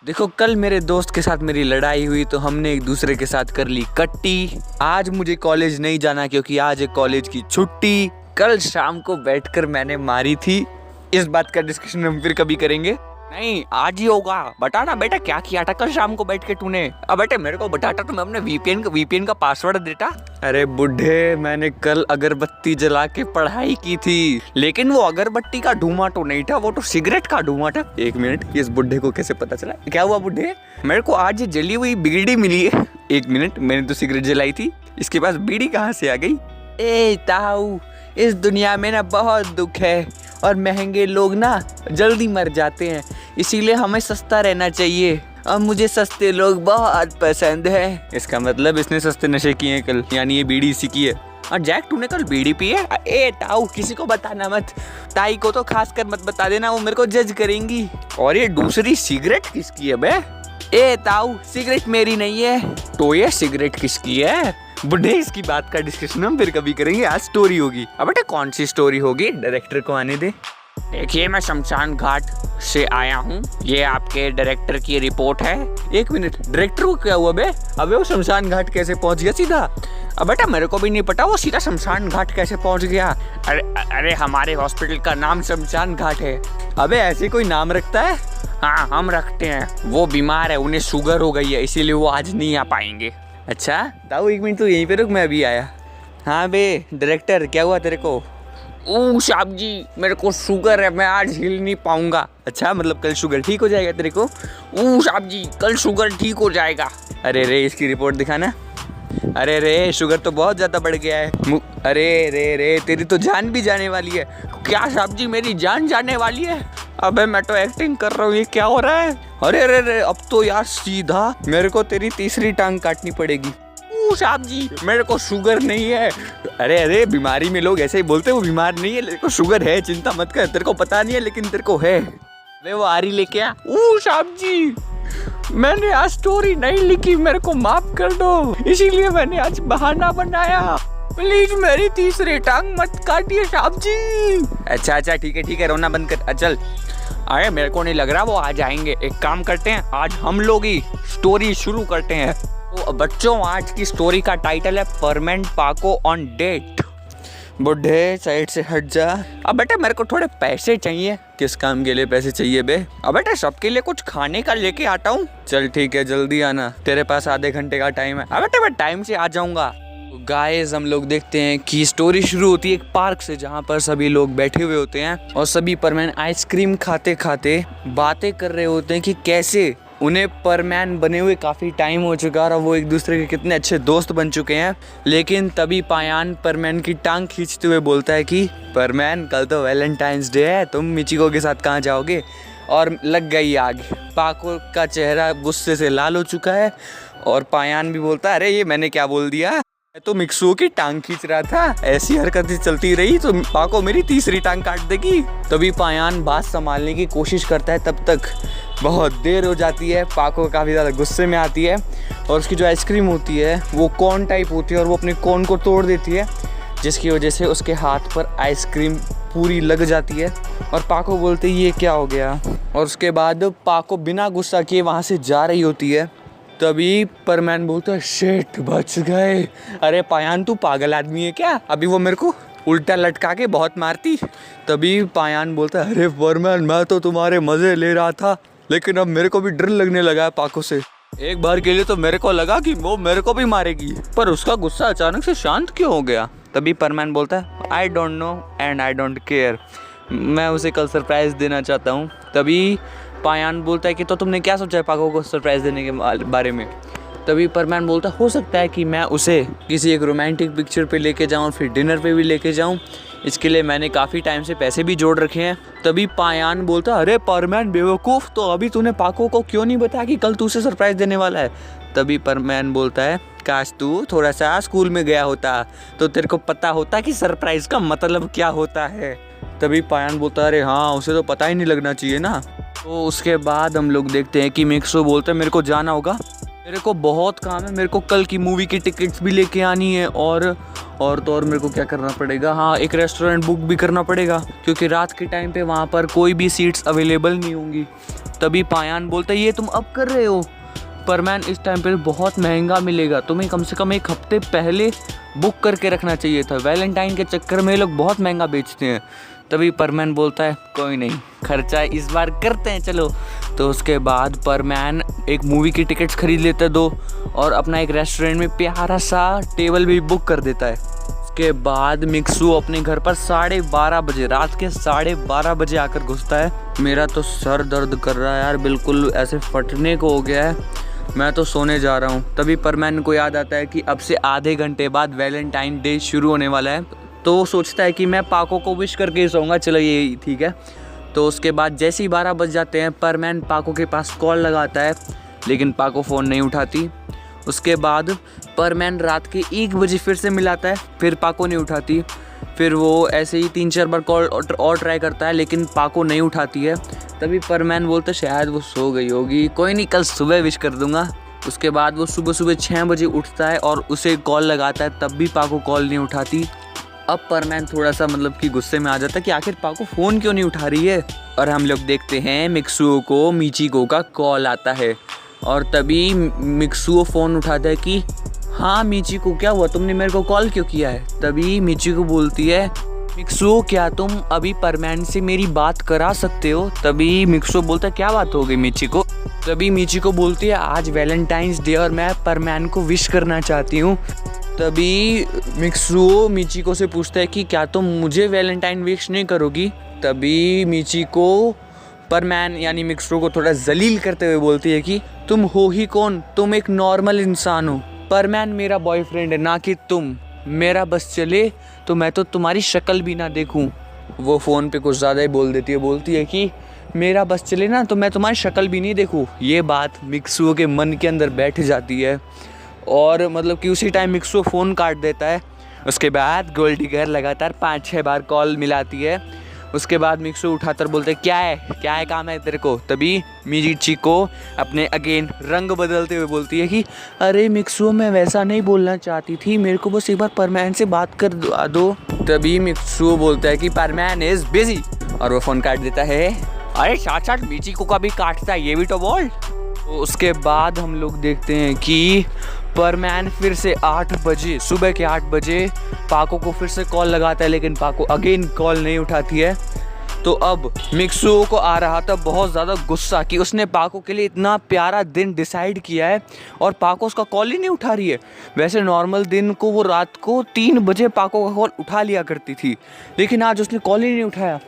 देखो, कल मेरे दोस्त के साथ मेरी लड़ाई हुई तो हमने एक दूसरे के साथ कर ली कट्टी। आज मुझे कॉलेज नहीं जाना क्योंकि आज है कॉलेज की छुट्टी। कल शाम को बैठकर मैंने मारी थी। इस बात का डिस्कशन हम फिर कभी करेंगे। नहीं, आज ही होगा। बताना बेटा क्या किया था कल शाम को बैठ के तूने। अब बेटे मेरे को बताता तो मैं अपने वीपीएन का पासवर्ड देता। अरे बुढ़े, मैंने कल अगरबत्ती जला के पढ़ाई की थी, लेकिन वो अगरबत्ती का धुआं तो नहीं था, वो तो सिगरेट का धुआं था। एक मिनट, इस बुढ़े को कैसे पता चला? क्या हुआ बुढ़े? मेरे को आज ये जली हुई बीड़ी मिली है। एक मिनट, मैंने तो सिगरेट जलाई थी, इसके पास बीड़ी कहाँ से आ गई? ए ताऊ, इस दुनिया में ना बहुत दुख है और महंगे लोग ना जल्दी मर जाते हैं, इसीलिए हमें सस्ता रहना चाहिए और मुझे सस्ते लोग बहुत पसंद है। इसका मतलब इसने सस्ते नशे किए हैं कल, यानी ये बीड़ी इसी की है। और जैक, तूने कल बीड़ी पी है? ए ताऊ, किसी को बताना मत, ताई को तो खास कर मत बता देना, वो मेरे को जज करेंगी। और ये दूसरी सिगरेट किसकी है बे? ए ताऊ, सिगरेट मेरी नहीं है। तो ये सिगरेट किसकी है? बुढ़े, इसकी बात का डिस्कशन हम फिर कभी करेंगे, आज स्टोरी होगी। अब बेटा कौन सी स्टोरी होगी? डायरेक्टर को आने दे। देखिए, मैं शमशान घाट से आया हूँ, ये आपके डायरेक्टर की रिपोर्ट है। एक मिनट, डायरेक्टर को क्या हुआ बे? अबे वो शमशान घाट कैसे पहुँच गया सीधा? अब बेटा मेरे को भी नहीं पता वो सीधा शमशान घाट कैसे पहुँच गया। अरे हमारे हॉस्पिटल का नाम शमशान घाट है। अबे ऐसे कोई नाम रखता है? हाँ, हम रखते हैं। वो बीमार है, उन्हें शुगर हो गई है, इसीलिए वो आज नहीं आ पाएंगे। अच्छा ताऊ, एक मिनट, तू यहीं पे रुक, मैं अभी आया। हाँ बे डायरेक्टर, क्या हुआ तेरे को? ओ साहब जी, मेरे को शुगर है, मैं आज हिल नहीं पाऊंगा। अच्छा, मतलब कल शुगर ठीक हो जाएगा तेरे को? ओ साहब जी, कल शुगर ठीक हो जाएगा। अरे रे, इसकी रिपोर्ट दिखाना। अरे रे, शुगर तो बहुत ज़्यादा बढ़ गया है। अरे रे, तेरी तो जान भी जाने वाली है। क्या साहब जी, मेरी जान जाने वाली है? अबे मैं तो एक्टिंग कर रहा हूँ, ये क्या हो रहा है? अरे रे, अब तो यार सीधा मेरे को तेरी तीसरी टांग काटनी पड़ेगी। साहब जी, मेरे को शुगर नहीं है। अरे बीमारी में लोग ऐसे ही बोलते हैं, वो बीमार नहीं है, तेरे को शुगर है, चिंता मत कर। तेरे को पता नहीं है लेकिन तेरे को है। वे वो आरी लेके आ। साहब जी, मैंने आज स्टोरी नहीं लिखी, मेरे को माफ कर दो, इसीलिए मैंने आज बहाना बनाया। प्लीज मेरी तीसरी टांग मत काटिए साहब जी। अच्छा ठीक है, रोना बंद कर, चल। अरे मेरे को नहीं लग रहा वो आ जाएंगे। एक काम करते हैं, आज हम लोग ही स्टोरी शुरू करते हैं। तो बच्चों, आज की स्टोरी का टाइटल है परमानेंट पाको ऑन डेट। बुढ़े साइड से हट जा। अब बेटा मेरे को थोड़े पैसे चाहिए। किस काम के लिए पैसे चाहिए बे? अब बेटा सबके लिए कुछ खाने का लेके आता हूँ। चल ठीक है, जल्दी आना, तेरे पास आधे घंटे का टाइम है। अब बेटा मैं टाइम से आ जाऊंगा। गाइस, हम लोग देखते हैं कि स्टोरी शुरू होती है एक पार्क से, जहाँ पर सभी लोग बैठे हुए होते हैं और सभी परमैन आइसक्रीम खाते खाते बातें कर रहे होते हैं कि कैसे उन्हें परमैन बने हुए काफ़ी टाइम हो चुका है और वो एक दूसरे के कितने अच्छे दोस्त बन चुके हैं। लेकिन तभी पायान परमैन की टांग खींचते हुए बोलता है कि परमैन, कल तो वैलेंटाइंस डे है, तुम मिचिको के साथ कहाँ जाओगे? और लग गई आग। पाको का चेहरा गुस्से से लाल हो चुका है और पायान भी बोलता है, अरे ये मैंने क्या बोल दिया, मैं तो मिक्सू की टांग खींच रहा था। ऐसी हरकतें चलती रही तो पाको मेरी तीसरी टांग काट देगी। तभी पायान बात संभालने की कोशिश करता है, तब तक बहुत देर हो जाती है। पाको काफ़ी ज़्यादा गुस्से में आती है और उसकी जो आइसक्रीम होती है वो कोन टाइप होती है और वो अपने कोन को तोड़ देती है, जिसकी वजह से उसके हाथ पर आइसक्रीम पूरी लग जाती है। और पाको बोलते ये क्या हो गया? और उसके बाद पाको बिना गुस्सा किए वहाँ से जा रही होती है। तभी परमैन बोलता है, शिट, बच गए। अरे पायान, तू पागल आदमी है क्या? अभी वो मेरे को उल्टा लटका के बहुत मारती। तभी पायान बोलता है, अरे परमैन, मैं तो तुम्हारे मज़े ले रहा था, लेकिन अब मेरे को भी डर लगने लगा है पाको से। एक बार के लिए तो मेरे को लगा कि वो मेरे को भी मारेगी, पर उसका गुस्सा अचानक से शांत क्यों हो गया? तभी परमैन बोलता है, I don't know and I don't care, मैं उसे कल सरप्राइज़ देना चाहता हूँ। तभी पायान बोलता है कि तो तुमने क्या सोचा है पाको को सरप्राइज़ देने के बारे में? तभी परमैन बोलता है, हो सकता है कि मैं उसे किसी एक रोमांटिक पिक्चर पे लेके जाऊँ, फिर डिनर पे भी लेके जाऊँ। इसके लिए मैंने काफ़ी टाइम से पैसे भी जोड़ रखे हैं। तभी पायान बोलता है, अरे परमैन बेवकूफ़, तो अभी तूने पाको को क्यों नहीं बताया कि कल तू उसे सरप्राइज़ देने वाला है? तभी परमैन बोलता है, काश तू थोड़ा सा स्कूल में गया होता तो तेरे को पता होता कि सरप्राइज़ का मतलब क्या होता है। तभी पायान बोलता है, अरे हाँ, उसे तो पता ही नहीं लगना चाहिए ना। तो उसके बाद हम लोग देखते हैं कि मिक्सो बोलता है, मेरे को जाना होगा, मेरे को बहुत काम है, मेरे को कल की मूवी की टिकट्स भी लेके आनी है और तो और मेरे को क्या करना पड़ेगा, हाँ एक रेस्टोरेंट बुक भी करना पड़ेगा क्योंकि रात के टाइम पे वहाँ पर कोई भी सीट्स अवेलेबल नहीं होंगी। तभी पायान बोलता है ये तुम अब कर रहे हो, पर मैन इस टाइम पे बहुत महंगा मिलेगा, तुम्हें कम से कम 1 हफ्ते पहले बुक करके रखना चाहिए था, वैलेंटाइन के चक्कर में ये लोग बहुत महंगा बेचते हैं। तभी परमैन बोलता है कोई नहीं, खर्चा इस बार करते हैं चलो। तो उसके बाद परमैन एक मूवी की टिकट्स खरीद लेता है 2 और अपना एक रेस्टोरेंट में प्यारा सा टेबल भी बुक कर देता है। उसके बाद मिक्सू अपने घर पर 12:30 बजे, रात के 12:30 बजे आकर घुसता है। मेरा तो सर दर्द कर रहा है यार, बिल्कुल ऐसे फटने को हो गया है, मैं तो सोने जा रहा हूँ। तभी परमैन को याद आता है कि अब से आधे घंटे बाद वैलेंटाइन डे शुरू होने वाला है, तो वो सोचता है कि मैं पाको को विश करके ही सोऊंगा, चलो ये ठीक है। तो उसके बाद जैसे ही 12 बज जाते हैं परमैन पाको के पास कॉल लगाता है, लेकिन पाको फ़ोन नहीं उठाती। उसके बाद परमैन रात के 1 बजे फिर से मिलाता है, फिर पाको नहीं उठाती। फिर वो ऐसे ही 3-4 बार कॉल और ट्राई करता है, लेकिन पाको नहीं उठाती है। तभी परमैन बोलता है शायद वो सो गई होगी, कोई नहीं कल सुबह विश कर दूंगा। उसके बाद वो सुबह 6 बजे उठता है और उसे कॉल लगाता है, तब भी पाको कॉल नहीं उठाती। अब परमैन थोड़ा सा मतलब कि गुस्से में आ जाता है कि आखिर पाको फ़ोन क्यों नहीं उठा रही है। और हम लोग देखते हैं मिक्सुओ को मिचिको का कॉल आता है और तभी मिक्सुओ फ़ोन उठाता है कि हाँ मिचिको क्या हुआ, तुमने मेरे को कॉल क्यों किया है। तभी मिचिको बोलती है मिक्सुओ क्या तुम अभी परमैन से मेरी बात करा सकते हो। तभी मिक्सुओ बोलता है क्या बात हो गई मिचिको। तभी मिचिको बोलती है आज वैलेंटाइंस डे और मैं परमैन को विश करना चाहती हूँ। तभी मिक्सुओ मिचिको से पूछता है कि क्या तुम मुझे वैलेंटाइन विश नहीं करोगी। तभी मिचिको परमैन यानी मिक्सुओ को थोड़ा जलील करते हुए बोलती है कि तुम हो ही कौन, तुम एक नॉर्मल इंसान हो, परमैन मेरा बॉयफ्रेंड है ना कि तुम, मेरा बस चले तो मैं तो तुम्हारी शक्ल भी ना देखूं। वो फ़ोन पे कुछ ज़्यादा ही बोल देती है, बोलती है कि मेरा बस चले ना तो मैं तुम्हारी शक्ल भी नहीं देखूं। ये बात मिक्सुओ के मन के अंदर बैठ जाती है और मतलब कि उसी टाइम मिक्सुओ फ़ोन काट देता है। उसके बाद गोल्ड डिगर लगातार 5-6 बार कॉल मिलाती है। उसके बाद मिक्सुओ उठाकर बोलते हैं क्या है काम है तेरे को। तभी मिचिको अपने अगेन रंग बदलते हुए बोलती है कि अरे मिक्सुओ मैं वैसा नहीं बोलना चाहती थी, मेरे को बस एक बार परमैन से बात कर दो। तभी मिक्सुओ बोलता है कि परमैन इज़ बिजी और वो फ़ोन काट देता है। अरे साथ मिचिको का भी काटता है, ये भी तो बोल। तो उसके बाद हम लोग देखते हैं कि परमैन फिर से 8 बजे, सुबह के 8 बजे पाको को फिर से कॉल लगाता है, लेकिन पाको अगेन कॉल नहीं उठाती है। तो अब मिक्सुओ को आ रहा था बहुत ज़्यादा गुस्सा कि उसने पाको के लिए इतना प्यारा दिन डिसाइड किया है और पाको उसका कॉल ही नहीं उठा रही है। वैसे नॉर्मल दिन को वो रात को 3 बजे पाको का कॉल उठा लिया करती थी, लेकिन आज उसने कॉल ही नहीं उठाया।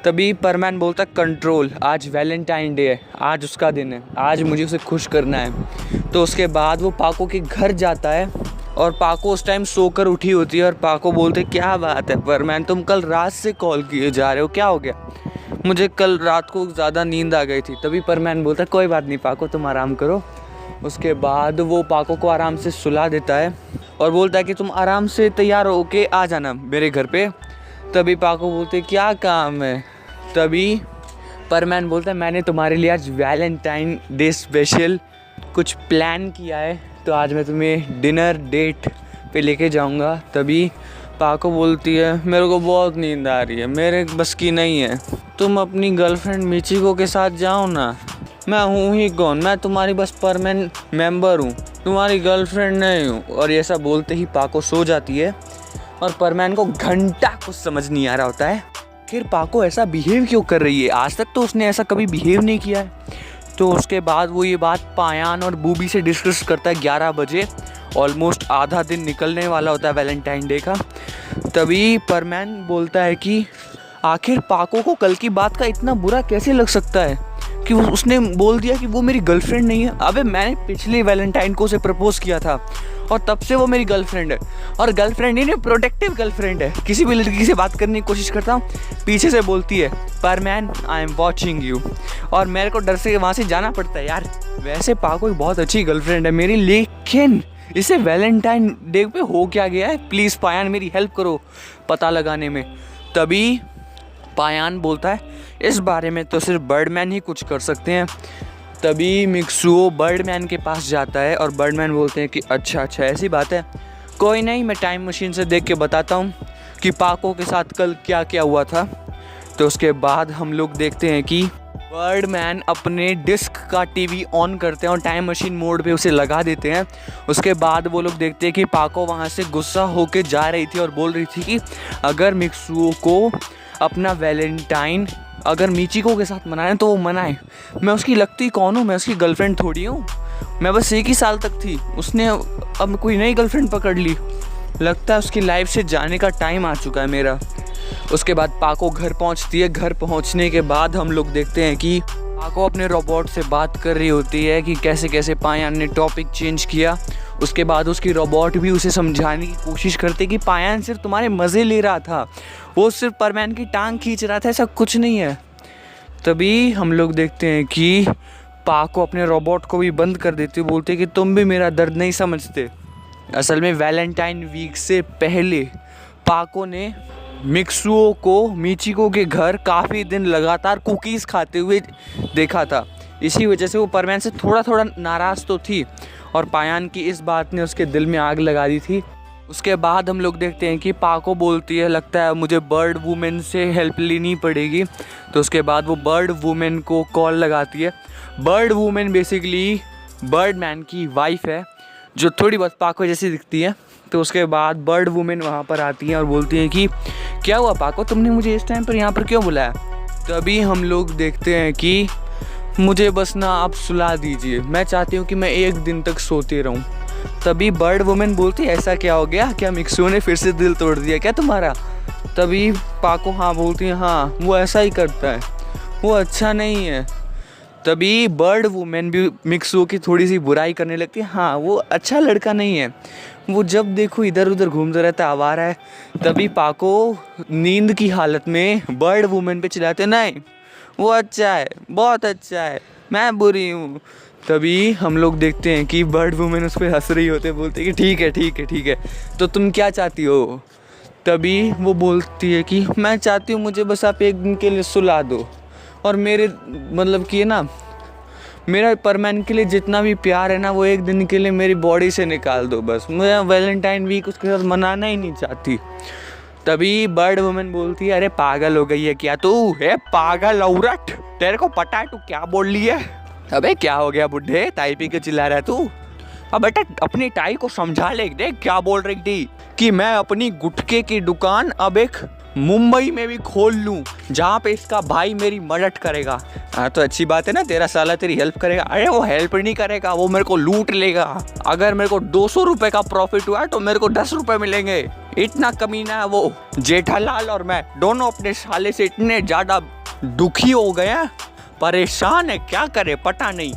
तभी परमैन बोलता कंट्रोल, आज वैलेंटाइन डे है, आज उसका दिन है, आज मुझे उसे खुश करना है। तो उसके बाद वो पाको के घर जाता है और पाको उस टाइम सोकर उठी होती है और पाको बोलते क्या बात है परमैन, तुम कल रात से कॉल किए जा रहे हो, क्या हो गया। मुझे कल रात को ज़्यादा नींद आ गई थी। तभी परमैन बोलता कोई बात नहीं पाको, तुम आराम करो। उसके बाद वो पाको को आराम से सुला देता है और बोलता है कि तुम आराम से तैयार होके आ जाना मेरे घर पे। तभी पाको बोलते क्या काम है। तभी परमैन बोलता है मैंने तुम्हारे लिए आज वैलेंटाइन डे स्पेशल कुछ प्लान किया है, तो आज मैं तुम्हें डिनर डेट पे लेके जाऊंगा। तभी पाको बोलती है मेरे को बहुत नींद आ रही है, मेरे बस की नहीं है, तुम अपनी गर्लफ्रेंड मिचिको के साथ जाओ ना। मैं हूँ ही कौन, मैं तुम्हारी बस परमानेंट मेंबर हूँ, तुम्हारी गर्लफ्रेंड नहीं हूँ। और ये सब बोलते ही पाको सो जाती है और परमैन को घंटा कुछ समझ नहीं आ रहा होता है फिर पाको ऐसा बिहेव क्यों कर रही है, आज तक तो उसने ऐसा कभी बिहेव नहीं किया है। तो उसके बाद वो ये बात पायान और बूबी से डिस्कस करता है 11 बजे, ऑलमोस्ट आधा दिन निकलने वाला होता है वैलेंटाइन डे का। तभी परमैन बोलता है कि आखिर पाको को कल की बात का इतना बुरा कैसे लग सकता है कि उसने बोल दिया कि वो मेरी गर्लफ्रेंड नहीं है। अबे मैंने पिछले वैलेंटाइन को उसे प्रपोज किया था और तब से वो मेरी गर्लफ्रेंड है, और गर्लफ्रेंड नहीं, प्रोटेक्टिव गर्लफ्रेंड है। किसी भी लड़की से बात करने की कोशिश करता हूँ, पीछे से बोलती है परमैन आई एम वॉचिंग यू, और मेरे को डर से वहाँ से जाना पड़ता है। यार वैसे पाको एक बहुत अच्छी गर्लफ्रेंड है मेरी, लेकिन इसे वैलेंटाइन डे पे हो क्या गया है, प्लीज़ पायान मेरी हेल्प करो पता लगाने में। तभी पायान बोलता है इस बारे में तो सिर्फ बर्डमैन ही कुछ कर सकते हैं। तभी मिक्सुओ बर्डमैन के पास जाता है और बर्डमैन बोलते हैं कि अच्छा ऐसी बात है, कोई नहीं, मैं टाइम मशीन से देख के बताता हूँ कि पाको के साथ कल क्या क्या हुआ था। तो उसके बाद हम लोग देखते हैं कि बर्डमैन अपने डिस्क का टीवी ऑन करते हैं और टाइम मशीन मोड पे उसे लगा देते हैं। उसके बाद वो लोग देखते हैं कि पाको वहाँ से गुस्सा होके जा रही थी और बोल रही थी कि अगर मिक्सुओ को अपना वैलेंटाइन अगर मिचिको के साथ मनाए तो वो मनाए। मैं उसकी लगती कौन हूँ? मैं उसकी गर्लफ्रेंड थोड़ी हूँ। मैं बस 1 ही साल तक थी, उसने अब कोई नई गर्लफ्रेंड पकड़ ली। लगता है उसकी लाइफ से जाने का टाइम आ चुका है मेरा। उसके बाद पाको घर पहुंचती है। घर पहुंचने के बाद हम लोग देखते हैं कि पाको अपने रोबोट से बात कर रही होती है कि कैसे कैसे पायान ने टॉपिक चेंज किया। उसके बाद उसकी रोबोट भी उसे समझाने की कोशिश करते कि पायान सिर्फ तुम्हारे मज़े ले रहा था, वो सिर्फ परमैन की टांग खींच रहा था, ऐसा कुछ नहीं है। तभी हम लोग देखते हैं कि पाको अपने रोबोट को भी बंद कर देती है, बोलते कि तुम भी मेरा दर्द नहीं समझते। असल में वैलेंटाइन वीक से पहले पाको ने मिक्सुओ को मिचिको के घर काफ़ी दिन लगातार कुकीज़ खाते हुए देखा था। इसी वजह से वो परमैन से थोड़ा थोड़ा नाराज़ तो थी और पायान की इस बात ने उसके दिल में आग लगा दी थी। उसके बाद हम लोग देखते हैं कि पाको बोलती है लगता है मुझे बर्ड वुमेन से हेल्प लेनी पड़ेगी। तो उसके बाद वो बर्ड वुमेन को कॉल लगाती है। बर्ड वुमेन बेसिकली बर्डमैन की वाइफ है जो थोड़ी बहुत पाको जैसी दिखती है। तो उसके बाद बर्ड वुमेन वहाँ पर आती हैं और बोलती हैं कि क्या हुआ पाको, तुमने मुझे इस टाइम पर यहाँ पर क्यों बुलाया? तभी हम लोग देखते हैं कि मुझे बस ना आप सुला दीजिए, मैं चाहती हूँ कि मैं 1 दिन तक सोती रहूँ। तभी बर्ड वुमेन बोलती है ऐसा क्या हो गया, क्या मिक्सुओ ने फिर से दिल तोड़ दिया क्या तुम्हारा? तभी पाको हाँ बोलती है हाँ वो ऐसा ही करता है, वो अच्छा नहीं है। तभी बर्ड वुमेन भी मिक्सुओ की थोड़ी सी बुराई करने लगती है, हाँ वो अच्छा लड़का नहीं है, वो जब देखो इधर उधर घूमता रहता है, आवारा है। तभी पाको नींद की हालत में बर्ड वुमेन पे चिल्लाते नहीं वो अच्छा है, बहुत अच्छा है, मैं बुरी हूँ। तभी हम लोग देखते हैं कि बर्ड वुमेन उस पर हंस रही होते, बोलते कि ठीक है ठीक है ठीक है, तो तुम क्या चाहती हो? तभी वो बोलती है कि मैं चाहती हूँ मुझे बस आप 1 दिन के लिए सुला दो और मेरे मतलब कि ना मेरा परमैन के लिए जितना भी प्यार है ना वो 1 दिन के लिए मेरी बॉडी से निकाल दो बस, मैं वैलेंटाइन वीक उसके साथ मनाना ही नहीं चाहती। तभी बर्ड वुमेन बोलती है अरे पागल हो गई है क्या तू? है पागल औरत, तेरे को पता है तू क्या बोल रही है? अबे क्या हो गया बुड्ढे, ताई पी के चिल्ला रहा है तू? अब बेटा अपनी टाई को समझा ले, देख क्या बोल रही थी कि मैं अपनी गुटके की दुकान अब एक मुंबई में भी खोल लूं जहाँ पे इसका भाई मेरी मदद करेगा। हाँ तो अच्छी बात है ना, तेरा साला तेरी हेल्प करेगा। अरे वो हेल्प नहीं करेगा, वो मेरे को लूट लेगा। अगर मेरे को 200 रुपए का प्रॉफिट हुआ तो मेरे को 10 रुपए मिलेंगे। इतना कमीना है वो। जेठालाल और मैं दोनों अपने साले से इतने ज्यादा दुखी हो गए, परेशान है, क्या करे पता नहीं।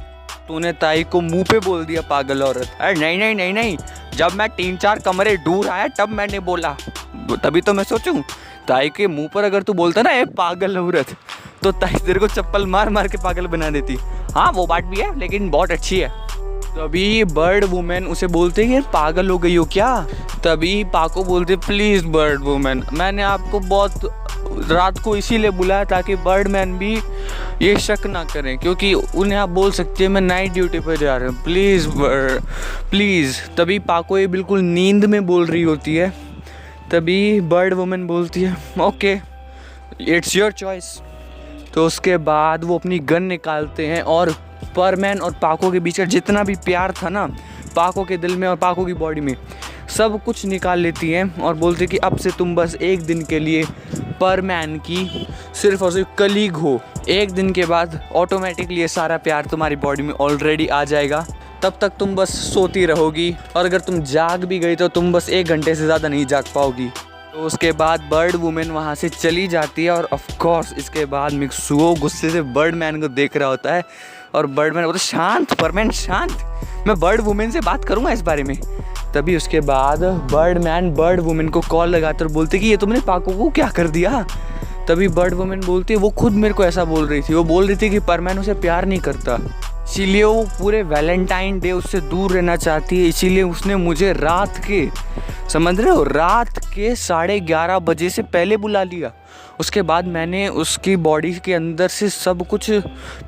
तूने ताई को मुंह पे बोल दिया पागल औरत। अरे नहीं नहीं नहीं नहीं, जब मैं 3-4 कमरे दूर आया तब मैंने बोला, तभी तो मैं सोचूं ताई के मुंह पर अगर तू बोलता ना ए पागल औरत, तो ताई तेरे को चप्पल मार मार के पागल बना देती। हाँ वो बात भी है लेकिन बहुत अच्छी है। तभी बर्ड वुमेन उसे बोलते हैं पागल हो गई हो क्या? तभी पाको बोलते प्लीज बर्ड वुमेन, मैंने आपको बहुत रात को इसीलिए बुलाया ताकि बर्डमैन भी ये शक ना करें, क्योंकि उन्हें आप बोल सकते हैं मैं नाइट ड्यूटी पर जा रहा हूँ, प्लीज़ प्लीज़। तभी पाको ये बिल्कुल नींद में बोल रही होती है। तभी बर्ड वुमेन बोलती है ओके इट्स योर चॉइस। तो उसके बाद वो अपनी गन निकालते हैं और परमैन और पाको के बीच जितना भी प्यार था ना पाको के दिल में और पाको की बॉडी में, सब कुछ निकाल लेती हैं और बोलती कि अब से तुम बस 1 दिन के लिए परमैन की सिर्फ और सिर्फ कलीग हो। 1 दिन के बाद ऑटोमेटिकली ये सारा प्यार तुम्हारी बॉडी में ऑलरेडी आ जाएगा, तब तक तुम बस सोती रहोगी और अगर तुम जाग भी गई तो तुम बस 1 घंटे से ज़्यादा नहीं जाग पाओगी। तो उसके बाद बर्ड वुमेन वहाँ से चली जाती है और ऑफ कोर्स इसके बाद मिक्सुओ गुस्से से बर्डमैन को देख रहा होता है और बर्डमैन बोलता है शांत परमैन शांत, मैं बर्ड वुमेन से बात करूँगा इस बारे में। तभी उसके बाद बर्डमैन बर्ड वुमेन को कॉल लगाते और बोलते कि ये तुमने पाको को क्या कर दिया? तभी बर्ड वुमेन बोलती है वो खुद मेरे को ऐसा बोल रही थी, वो बोल रही थी कि परमैन उसे प्यार नहीं करता, इसीलिए वो पूरे वैलेंटाइन डे उससे दूर रहना चाहती है, इसीलिए उसने मुझे रात के, समझ रहे हो, रात के 11:30 बजे से पहले बुला लिया। उसके बाद मैंने उसकी बॉडी के अंदर से सब कुछ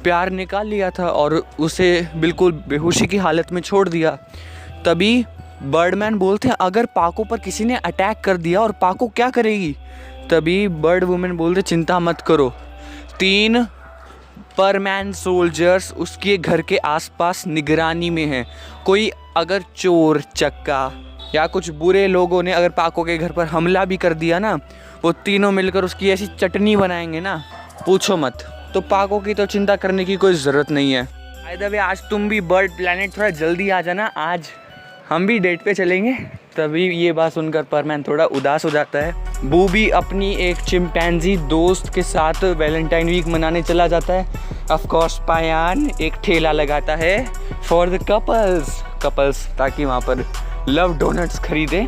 प्यार निकाल लिया था और उसे बिल्कुल बेहोशी की हालत में छोड़ दिया। तभी बर्डमैन बोलते हैं अगर पाको पर किसी ने अटैक कर दिया और पाको क्या करेगी? तभी बर्ड वुमेन बोलते चिंता मत करो, 3 परमैन सोल्जर्स उसके घर के आसपास निगरानी में हैं। कोई अगर चोर चक्का या कुछ बुरे लोगों ने अगर पाको के घर पर हमला भी कर दिया ना, वो तीनों मिलकर उसकी ऐसी चटनी बनाएंगे ना, पूछो मत। तो पाको की तो चिंता करने की कोई ज़रूरत नहीं है। बाय द वे, आज तुम भी बर्ड प्लेनेट थोड़ा जल्दी आ जाना, आज हम भी डेट पे चलेंगे। तभी ये बात सुनकर परमैन थोड़ा उदास हो जाता है। बू भी अपनी एक चिंपैंजी दोस्त के साथ वैलेंटाइन वीक मनाने चला जाता है। ऑफ कोर्स पायान एक ठेला लगाता है फॉर द कपल्स ताकि वहाँ पर लव डोनट्स खरीदे।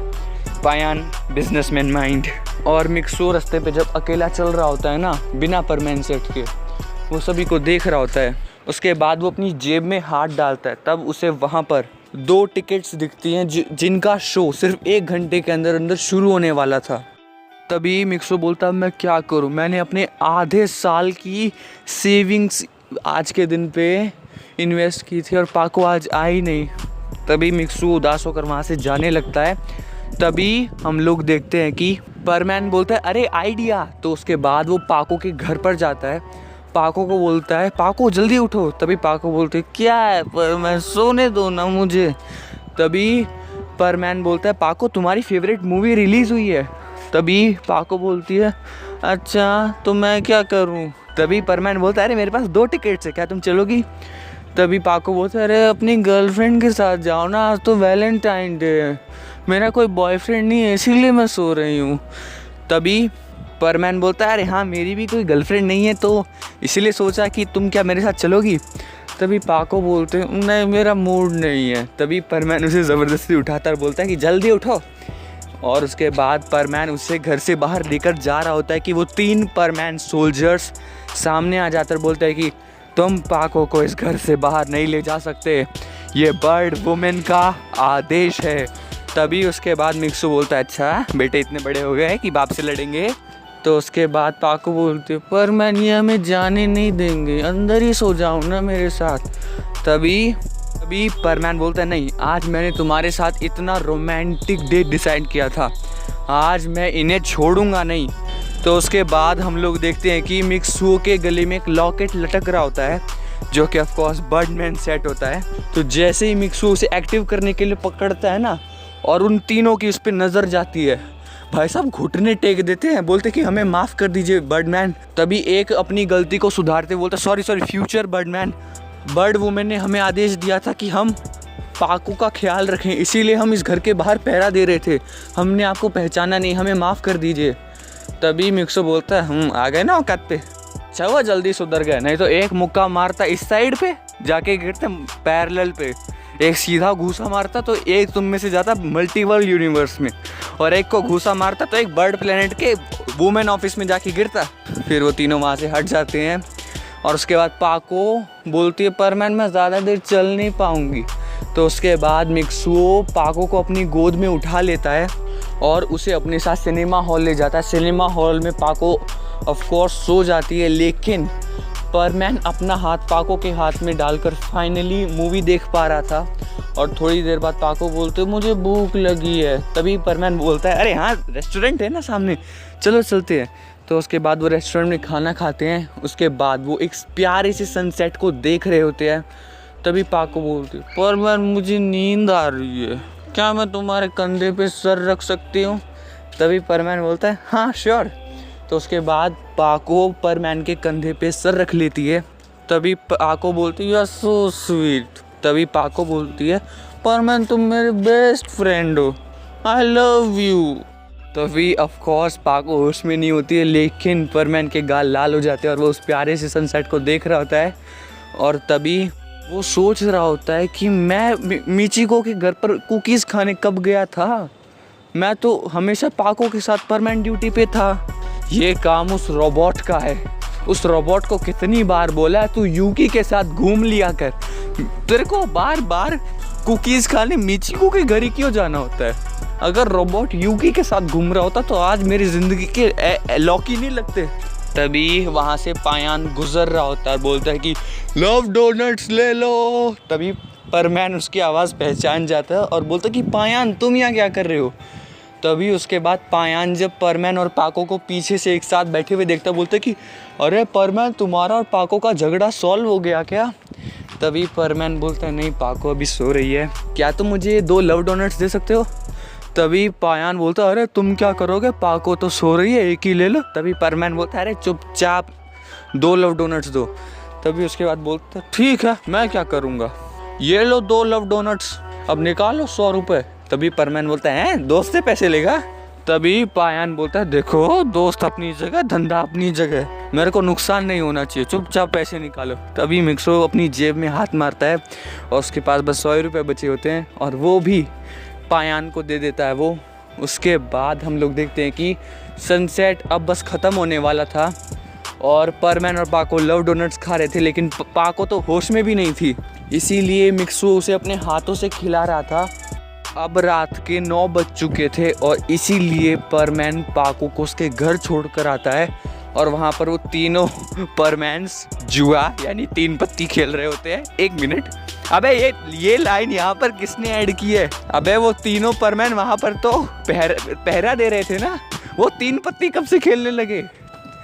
पायान बिजनेसमैन माइंड। और मिक्सो रास्ते पे जब अकेला चल रहा होता है ना, बिना परमैन सेट के, वो सभी को देख रहा होता है। उसके बाद वो अपनी जेब में हाथ डालता है, तब उसे वहाँ पर 2 टिकट्स दिखती हैं जिनका शो सिर्फ 1 घंटे के अंदर अंदर शुरू होने वाला था। तभी मिक्सो बोलता है मैं क्या करूं, मैंने अपने आधे साल की सेविंग्स आज के दिन पे इन्वेस्ट की थी और पाको आज आई नहीं। तभी मिक्सो उदास होकर वहाँ से जाने लगता है। तभी हम लोग देखते हैं कि परमैन बोलता है अरे आइडिया। तो उसके बाद वो पाको के घर पर जाता है, पाको को बोलता है पाको जल्दी उठो। तभी पाको बोलते है क्या है परमैन, सोने दो ना मुझे। तभी परमैन बोलता है पाको तुम्हारी फेवरेट मूवी रिलीज़ हुई है। तभी पाको बोलती है अच्छा तो मैं क्या करूं। तभी परमैन बोलता है अरे मेरे पास 2 टिकट्स है, क्या तुम चलोगी? तभी पाको बोलता है अरे अपनी गर्लफ्रेंड के साथ जाओ ना, आज तो वैलेंटाइन डे है, मेरा कोई बॉयफ्रेंड नहीं है इसीलिए मैं सो रही हूँ। तभी परमैन बोलता है अरे हाँ मेरी भी कोई गर्लफ्रेंड नहीं है तो इसीलिए सोचा कि तुम क्या मेरे साथ चलोगी? तभी पाको बोलते हैं नहीं मेरा मूड नहीं है। तभी परमैन उसे ज़बरदस्ती उठाता और बोलता है कि जल्दी उठो। और उसके बाद परमैन उसे घर से बाहर लेकर जा रहा होता है कि वो 3 परमैन सोल्जर्स सामने आ जाकर बोलता है कि तुम पाको को इस घर से बाहर नहीं ले जा सकते, ये बर्ड वुमेन का आदेश है। तभी उसके बाद मिक्सो बोलता है अच्छा बेटे इतने बड़े हो गए कि बाप से लड़ेंगे। तो उसके बाद पाको बोलते पर मैं ये हमें जाने नहीं देंगे, अंदर ही सो जाओ ना मेरे साथ। तभी परमैन बोलता है नहीं आज मैंने तुम्हारे साथ इतना रोमांटिक डे डिसाइड किया था, आज मैं इन्हें छोड़ूंगा नहीं। तो उसके बाद हम लोग देखते हैं कि मिक्सो के गले में एक लॉकेट लटक रहा होता है जो कि ऑफ कोर्स बर्डमैन सेट होता है। तो जैसे ही मिक्सो उसे एक्टिव करने के लिए पकड़ता है ना, और उन तीनों की उस पर नज़र जाती है, भाई साहब घुटने टेक देते हैं, बोलते कि हमें माफ़ कर दीजिए बर्डमैन। तभी एक अपनी गलती को सुधारते बोलता sorry future Birdman, bird women ने हमें आदेश दिया था कि हम पाको का ख्याल रखें, इसीलिए हम इस घर के बाहर पहरा दे रहे थे, हमने आपको पहचाना नहीं, हमें माफ़ कर दीजिए। तभी मिक्सो बोलता है आ गए ना औकात पे, चलो जल्दी सुधर गए, नहीं तो एक मुक्का मारता इस साइड पे जाके गिरते पैरेलल पे, एक सीधा घूसा मारता तो एक तुम में से जाता मल्टीवर्ल यूनिवर्स में, और एक को घूसा मारता तो एक बर्ड प्लेनेट के वुमेन ऑफिस में जाके गिरता। फिर वो तीनों वहाँ से हट जाते हैं। और उसके बाद पाको बोलती है परमैन मैं ज़्यादा देर चल नहीं पाऊँगी। तो उसके बाद मिक्सो पाको को अपनी गोद में उठा लेता है और उसे अपने साथ सिनेमा हॉल ले जाता है। सिनेमा हॉल में पाको ऑफ कोर्स सो जाती है, लेकिन परमैन अपना हाथ पाको के हाथ में डालकर फाइनली मूवी देख पा रहा था। और थोड़ी देर बाद पाको बोलते मुझे भूख लगी है। तभी परमैन बोलता है अरे हाँ रेस्टोरेंट है ना सामने, चलो चलते हैं। तो उसके बाद वो रेस्टोरेंट में खाना खाते हैं। उसके बाद वो एक प्यारे से सनसेट को देख रहे होते हैं। तभी पाको बोलती है परमैन मुझे नींद आ रही है, क्या मैं तुम्हारे कंधे पे सर रख सकती हूँ? तभी परमैन बोलता है हाँ श्योर। तो उसके बाद पाको परमैन के कंधे पे सर रख लेती है। तभी पाको बोलती है यू आर सो स्वीट। तभी पाको बोलती है परमैन तुम मेरे बेस्ट फ्रेंड हो, आई लव यू। तभी ऑफ कोर्स पाको होश में नहीं होती है, लेकिन परमैन के गाल लाल हो जाते हैं और वो उस प्यारे से सनसेट को देख रहा होता है। और तभी वो सोच रहा होता है कि मैं मिचिको के घर पर कुकीज़ खाने कब गया था, मैं तो हमेशा पाको के साथ परमैन ड्यूटी पे था, ये काम उस रोबोट का है। उस रोबोट को कितनी बार बोला तू यूकी के साथ घूम लिया कर, तेरे को बार बार कुकीज़ खाने मिचिको के घर ही क्यों जाना होता है? अगर रोबोट यूकी के साथ घूम रहा होता तो आज मेरी ज़िंदगी के लॉक ही नहीं लगते। तभी वहाँ से पायान गुजर रहा होता है, बोलता है कि लव डोनट्स ले लो। तभी परमैन उसकी आवाज़ पहचान जाता है और बोलता है कि पायान तुम यहाँ क्या कर रहे हो। तभी उसके बाद पायान जब परमैन और पाको को पीछे से एक साथ बैठे हुए देखता, बोलता है कि अरे परमैन, तुम्हारा और पाको का झगड़ा सॉल्व हो गया क्या। तभी परमैन बोलता है नहीं, पाको अभी सो रही है, क्या तुम मुझे 2 लव डोनट्स दे सकते हो। तभी पायान बोलता है अरे तुम क्या करोगे, पाको तो सो रही है, एक ही ले लो। तभी परमैन बोलता है अरे चुपचाप 2 लव डोनट्स दो। तभी उसके बाद बोलता है ठीक है, मैं क्या करूँगा, ये लो 2 लव डोनट्स, अब निकालो 100 रुपये। तभी परमैन बोलता है दोस्त से पैसे लेगा। तभी पायान बोलता है देखो, दोस्त अपनी जगह, धंधा अपनी जगह, मेरे को नुकसान नहीं होना चाहिए, चुपचाप पैसे निकालो। तभी मिक्सो अपनी जेब में हाथ मारता है और उसके पास बस 100 रुपये बचे होते हैं और वो भी पायान को दे देता है वो। उसके बाद हम लोग देखते हैं कि सनसेट अब बस ख़त्म होने वाला था और परमैन और पाको लव डोनट्स खा रहे थे, लेकिन पाको तो होश में भी नहीं थी, इसीलिए मिक्सू उसे अपने हाथों से खिला रहा था। अब रात के 9 बज चुके थे और इसीलिए परमैन पाको को उसके घर छोड़कर आता है और वहाँ पर वो तीनों परमैन्स जुआ यानी 3 पत्ती खेल रहे होते हैं। 1 मिनट, अबे ये लाइन यहाँ पर किसने ऐड की है। अबे वो तीनों परमैन वहाँ पर तो पहरा दे रहे थे ना, वो 3 पत्ती कब से खेलने लगे।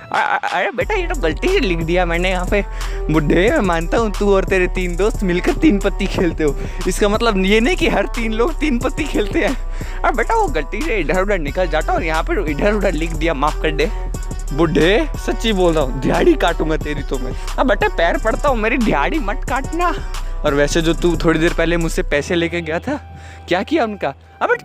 अरे बेटा ये तो गलती से लिख दिया मैंने यहाँ पे। बुढ़े, मैं मानता हूँ तू और तेरे 3 दोस्त मिलकर 3 पत्ती खेलते हो, इसका मतलब ये नहीं कि हर 3 लोग 3 पत्ती खेलते हैं। अरे बेटा वो गलती से इधर उधर निकल जाता और यहाँ पे इधर उधर लिख दिया, माफ़ कर दे। बुढ़े सच्ची बोल रहा हूँ, दिहाड़ी काटूंगा तेरी तो मैं। अब बेटा पैर पड़ता हूँ, मेरी दिहाड़ी मत काटना। और वैसे जो तू थोड़ी देर पहले मुझसे पैसे लेके गया था, क्या किया उनका। अब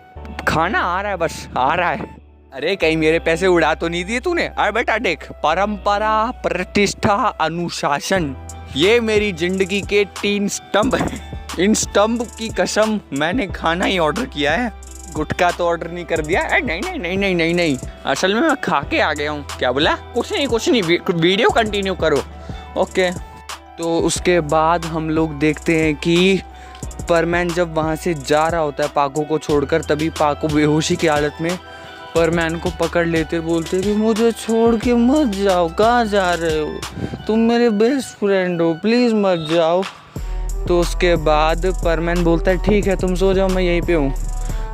खाना आ रहा है, बस आ रहा है। अरे कहीं मेरे पैसे उड़ा तो नहीं दिए तूने। अरे बेटा देख, परंपरा, प्रतिष्ठा, अनुशासन, ये मेरी जिंदगी के 3 स्तंभ हैं। इन स्तंभ की कसम मैंने खाना ही ऑर्डर किया है, गुटखा तो ऑर्डर नहीं कर दिया। नहीं नहीं नहीं नहीं नहीं नहीं, असल में मैं खा के आ गया हूँ। क्या बोला? कुछ नहीं, वीडियो कंटिन्यू करो। ओके। तो उसके बाद हम लोग देखते हैं कि परमैन जब वहाँ से जा रहा होता है पाको को छोड़कर, तभी पाको बेहोशी की हालत में परमैन को पकड़ लेते, बोलते कि मुझे छोड़ के मत जाओ, कहाँ जा रहे हो, तुम मेरे बेस्ट फ्रेंड हो, प्लीज़ मत जाओ। तो उसके बाद परमैन बोलता है ठीक है तुम सो जाओ, मैं यहीं पे हूँ।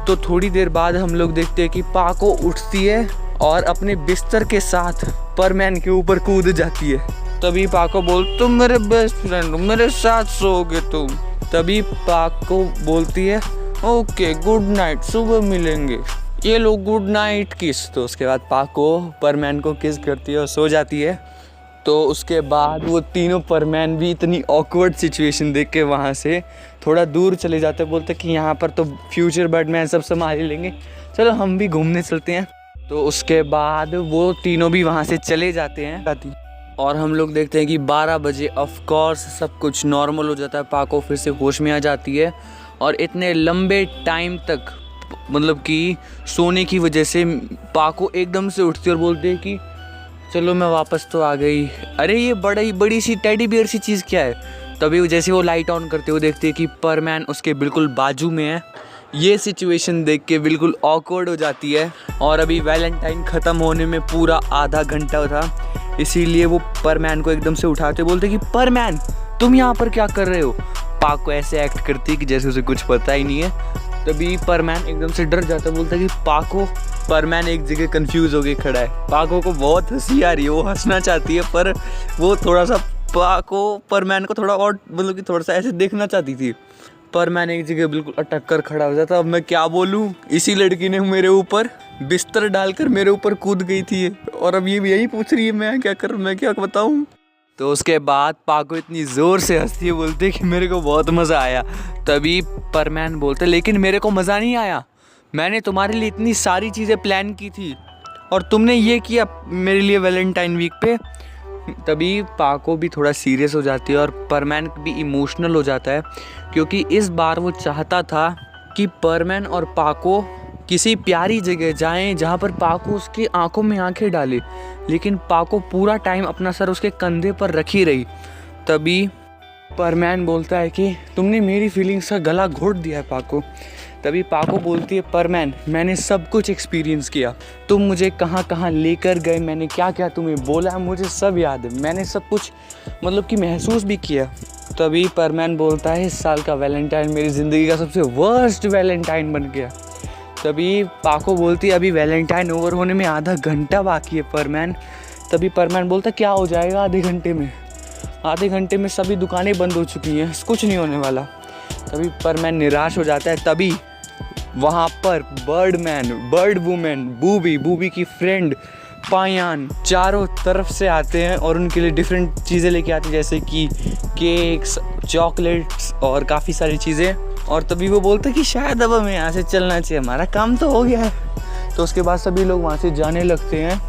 तो थोड़ी देर बाद हम लोग देखते हैं कि पाको उठती है और अपने बिस्तर के साथ परमैन के ऊपर कूद जाती है। तभी पाको तुम मेरे बेस्ट फ्रेंड हो, मेरे साथ सोओगे तुम। तभी पाको बोलती है ओके गुड नाइट, सुबह मिलेंगे, ये लोग गुड नाइट किस। तो उसके बाद पाको परमैन को किस करती है और सो जाती है। तो उसके बाद वो तीनों परमैन भी इतनी ऑकवर्ड सिचुएशन देख के वहाँ से थोड़ा दूर चले जाते, बोलते कि यहाँ पर तो फ्यूचर बर्डमैन सब संभाल ही लेंगे, चलो हम भी घूमने चलते हैं। तो उसके बाद वो तीनों भी वहाँ से चले जाते हैं और हम लोग देखते हैं कि 12 बजे ऑफ कोर्स सब कुछ नॉर्मल हो जाता है, पाको फिर से होश में आ जाती है और इतने लंबे टाइम तक मतलब कि सोने की वजह से पाको एकदम से उठती है और बोलती है कि चलो मैं वापस तो आ गई। अरे ये बड़ी सी टेडी बियर सी चीज़ क्या है। तभी जैसे वो लाइट ऑन करते हुए देखते हैं कि परमैन उसके बिल्कुल बाजू में है। ये सिचुएशन देख के बिल्कुल ऑकवर्ड हो जाती है और अभी वैलेंटाइन ख़त्म होने में पूरा आधा घंटा था, इसीलिए वो परमैन को एकदम से उठाते बोलते कि परमैन तुम यहाँ पर क्या कर रहे हो। पाको ऐसे एक्ट करती है कि जैसे उसे कुछ पता ही नहीं है। तभी परमैन एकदम से डर जाता है, बोलता है कि पाको। परमैन एक जगह कंफ्यूज हो के खड़ा है, पाको को बहुत हंसी आ रही है, वो हंसना चाहती है पर वो थोड़ा सा परमैन को थोड़ा और मतलब कि थोड़ा सा ऐसे देखना चाहती थी। परमैन एक जगह बिल्कुल अटक कर खड़ा हो जाता, अब मैं क्या बोलूँ, इसी लड़की ने मेरे ऊपर बिस्तर डालकर मेरे ऊपर कूद गई थी और अब ये यही पूछ रही है मैं क्या करूँ, मैं क्या बताऊँ। तो उसके बाद पाको इतनी ज़ोर से हंसती है, बोलते कि मेरे को बहुत मज़ा आया। तभी परमैन बोलते लेकिन मेरे को मज़ा नहीं आया, मैंने तुम्हारे लिए इतनी सारी चीज़ें प्लान की थी और तुमने ये किया मेरे लिए वैलेंटाइन वीक पे। तभी पाको भी थोड़ा सीरियस हो जाती है और परमैन भी इमोशनल हो जाता है, क्योंकि इस बार वो चाहता था कि परमैन और पाको किसी प्यारी जगह जाएं जहाँ पर पाको उसकी आंखों में आंखें डाले, लेकिन पाको पूरा टाइम अपना सर उसके कंधे पर रखी रही। तभी परमैन बोलता है कि तुमने मेरी फीलिंग्स का गला घोट दिया है पाको। तभी पाको बोलती है, पर मैंने सब कुछ एक्सपीरियंस किया, तुम मुझे कहाँ कहाँ लेकर गए, मैंने क्या क्या तुम्हें बोला, मुझे सब याद है, मैंने सब कुछ मतलब कि महसूस भी किया। तभी परमैन बोलता है, इस साल का वैलेंटाइन मेरी ज़िंदगी का सबसे वर्स्ट वैलेंटाइन बन गया। तभी पाको बोलती है, अभी वैलेंटाइन ओवर होने में आधा घंटा बाकी है परमैन। तभी परमैन बोलता है, क्या हो जाएगा आधे घंटे में, आधे घंटे में सभी दुकानें बंद हो चुकी हैं, कुछ नहीं होने वाला। तभी परमैन निराश हो जाता है। तभी वहाँ पर बर्डमैन, बर्ड वूमेन, बूबी की फ्रेंड पायान चारों तरफ से आते हैं और उनके लिए डिफरेंट चीज़ें लेके आते हैं, जैसे कि केक्स, चॉकलेट्स और काफ़ी सारी चीज़ें। और तभी वो बोलते हैं कि शायद अब हमें यहाँ से चलना चाहिए, हमारा काम तो हो गया है। तो उसके बाद सभी लोग वहाँ से जाने लगते हैं।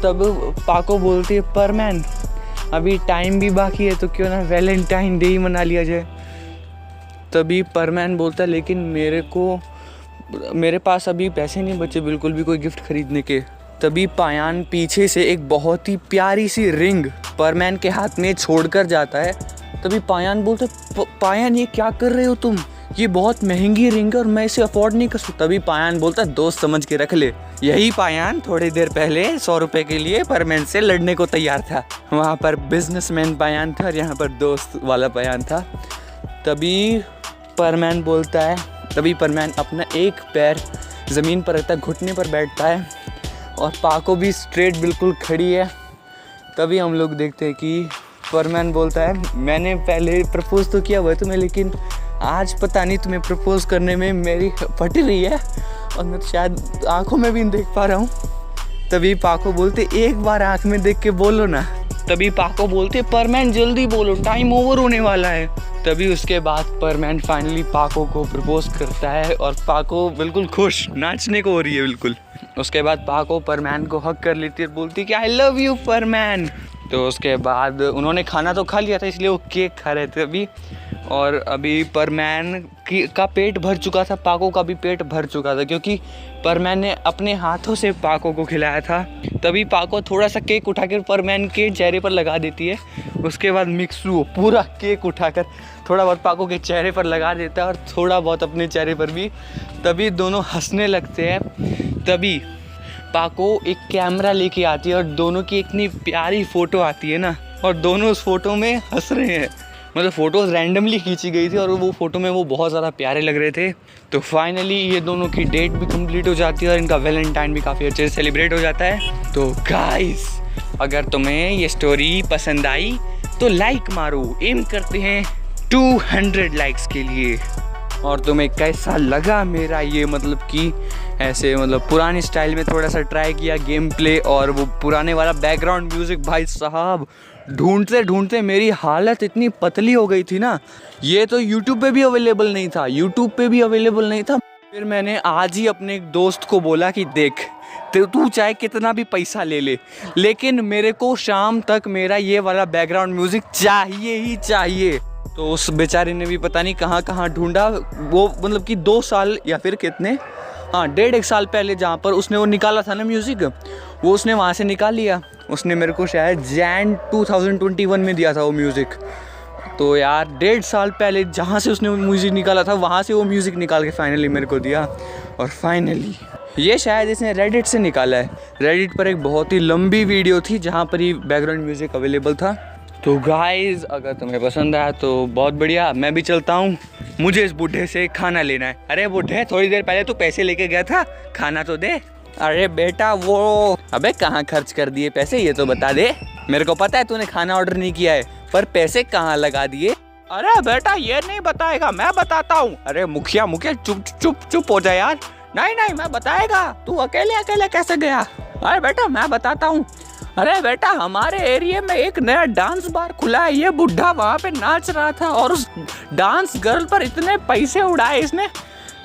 तब पाको बोलती है, परमैन अभी टाइम भी बाकी है, तो क्यों ना वैलेंटाइन डे ही मना लिया जाए। तभी परमैन बोलता है, लेकिन मेरे पास अभी पैसे नहीं बचे बिल्कुल भी कोई गिफ्ट खरीदने के। तभी पायान पीछे से एक बहुत ही प्यारी सी रिंग परमैन के हाथ में छोड़कर जाता है। तभी पायान बोलते, पायान ये क्या कर रहे हो तुम, ये बहुत महंगी रिंग है और मैं इसे अफोर्ड नहीं कर सकता। तभी पायान बोलता, दोस्त समझ के रख ले। यही पायान थोड़ी देर पहले 100 रुपये के लिए परमैन से लड़ने को तैयार था। वहाँ पर बिजनेसमैन पायान था और यहाँ पर दोस्त वाला पायान था। तभी परमैन बोलता है, तभी परमैन अपना एक पैर ज़मीन पर रखता है, घुटने पर बैठता है और पाको भी स्ट्रेट बिल्कुल खड़ी है। तभी हम लोग देखते हैं कि परमैन बोलता है, मैंने पहले प्रपोज़ तो किया हुआ है तुम्हें, लेकिन आज पता नहीं तुम्हें प्रपोज़ करने में मेरी फट रही है और मैं तो शायद आँखों में भी नहीं देख पा रहा हूँ। तभी पाको बोलते, एक बार आँख में देख के बोलो ना। तभी पाको बोलते, परमैन जल्दी बोलो, टाइम ओवर होने वाला है। तभी उसके बाद परमैन फाइनली पाको को प्रपोज करता है और पाको बिल्कुल खुश, नाचने को हो रही है बिल्कुल। उसके बाद पाको परमैन को हक कर लेती है, बोलती है कि आई लव यू परमैन। तो उसके बाद उन्होंने खाना तो खा लिया था, इसलिए वो केक खा रहे थे अभी। और अभी परमैन का पेट भर चुका था, पाको का भी पेट भर चुका था, क्योंकि परमैन ने अपने हाथों से पाको को खिलाया था। तभी पाको थोड़ा सा केक उठाकर परमैन के चेहरे पर लगा देती है। उसके बाद मिक्सू पूरा केक उठाकर थोड़ा बहुत पाको के चेहरे पर लगा देता है और थोड़ा बहुत अपने चेहरे पर भी। तभी दोनों हंसने लगते हैं। तभी पाको एक कैमरा लेके आती है और दोनों की इतनी प्यारी फ़ोटो आती है ना, और दोनों उस फोटो में हंस रहे हैं। मतलब फ़ोटोज़ रैंडमली खींची गई थी और वो फ़ोटो में वो बहुत ज़्यादा प्यारे लग रहे थे। तो फाइनली ये दोनों की डेट भी कंप्लीट हो जाती है और इनका वैलेंटाइन भी काफ़ी अच्छे से सेलिब्रेट हो जाता है। तो गाइस, अगर तुम्हें ये स्टोरी पसंद आई तो लाइक मारो, एम करते हैं 200 लाइक्स के लिए। और तुम्हें कैसा लगा मेरा ये, मतलब कि ऐसे मतलब पुराने स्टाइल में थोड़ा सा ट्राई किया गेम प्ले और वो पुराने वाला बैकग्राउंड म्यूज़िक। भाई साहब, ढूंढते ढूंढते मेरी हालत इतनी पतली हो गई थी ना, ये तो यूट्यूब पे भी अवेलेबल नहीं था। फिर मैंने आज ही अपने एक दोस्त को बोला कि देख, तू चाहे कितना भी पैसा ले ले, लेकिन मेरे को शाम तक मेरा ये वाला बैकग्राउंड म्यूज़िक चाहिए ही चाहिए। तो उस बेचारे ने भी पता नहीं कहाँ कहाँ ढूंढा। वो मतलब कि 2 साल या फिर कितने, हाँ 1.5 साल पहले जहाँ पर उसने वो निकाला था ना म्यूज़िक, वो उसने वहाँ से निकाल लिया। उसने मेरे को शायद जैन 2021 में दिया था वो म्यूज़िक। तो यार 1.5 साल पहले जहाँ से उसने वो म्यूज़िक निकाला था, वहाँ से वो म्यूज़िक निकाल के फाइनली मेरे को दिया। और फाइनली ये शायद इसने रेडिट से निकाला है। रेडिट पर एक बहुत ही लंबी वीडियो थी जहाँ पर ही बैकग्राउंड म्यूज़िक अवेलेबल था। तो गाइज़, अगर तुम्हें पसंद आया तो बहुत बढ़िया, मैं भी चलता हूँ, मुझे इस बूढ़े से खाना लेना है। अरे बूढ़े, थोड़ी देर पहले तू पैसे लेके गया था, खाना तो दे। अरे बेटा वो, अबे कहाँ खर्च कर दिए पैसे ये तो बता दे। मेरे को पता है तूने खाना ऑर्डर नहीं किया है, पर पैसे कहाँ लगा दिए। अरे बेटा ये नहीं बताएगा, मैं बताता हूँ। अरे मुखिया चुप हो जाए यार। नहीं मैं बताएगा, तू अकेले कैसे गया। अरे बेटा मैं बताता हूँ। अरे बेटा, हमारे एरिया में एक नया डांस बार खुला है, ये बुढ़ा वहाँ पे नाच रहा था और उस डांस गर्ल पर इतने पैसे उड़ाए इसने।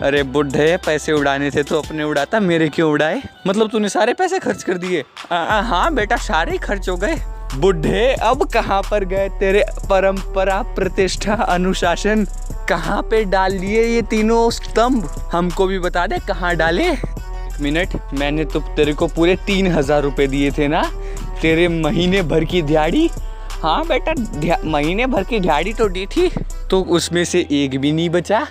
अरे बुढ़े, पैसे उड़ाने थे तो अपने उड़ाता, मेरे क्यों उड़ाए। मतलब तूने सारे पैसे खर्च कर दिए। हाँ बेटा, सारे ही खर्च हो गए। बुढ़े, अब कहाँ पर गए तेरे परंपरा, प्रतिष्ठा, अनुशासन, कहाँ पे डाल लिए ये तीनों स्तंभ, हमको भी बता दे कहाँ डाले। 1 मिनट, मैंने तो तेरे को पूरे 3000 रुपये दिए थे ना, तेरे महीने भर की दिहाड़ी। हाँ बेटा, महीने भर की दिहाड़ी तो दी थी, तो उसमें से एक भी नहीं बचा।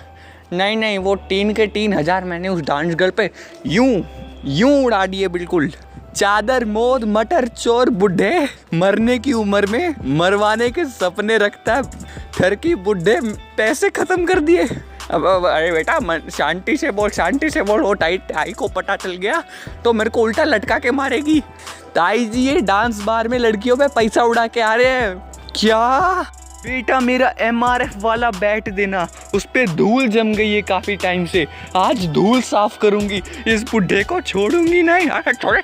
नहीं नहीं, वो 3,000 मैंने उस डांस गर्ल पे यूं उड़ा दिए बिल्कुल। चादर मोद मटर चोर बुढ़े, मरने की उम्र में मरवाने के सपने रखता है, ठरकी बुढ़े पैसे खत्म कर दिए। अब अरे बेटा शांति से बोल। वो ताई को पता चल गया तो मेरे को उल्टा लटका के मारेगी। ताई जी ये डांस बार में लड़कियों पे पैसा उड़ा के आ रहे हैं क्या? बेटा मेरा MRF वाला बैट देना, उस पे धूल जम गई है काफी टाइम से, आज धूल साफ करूंगी, इस बुढ़े को छोड़ूंगी नहीं। छोड़े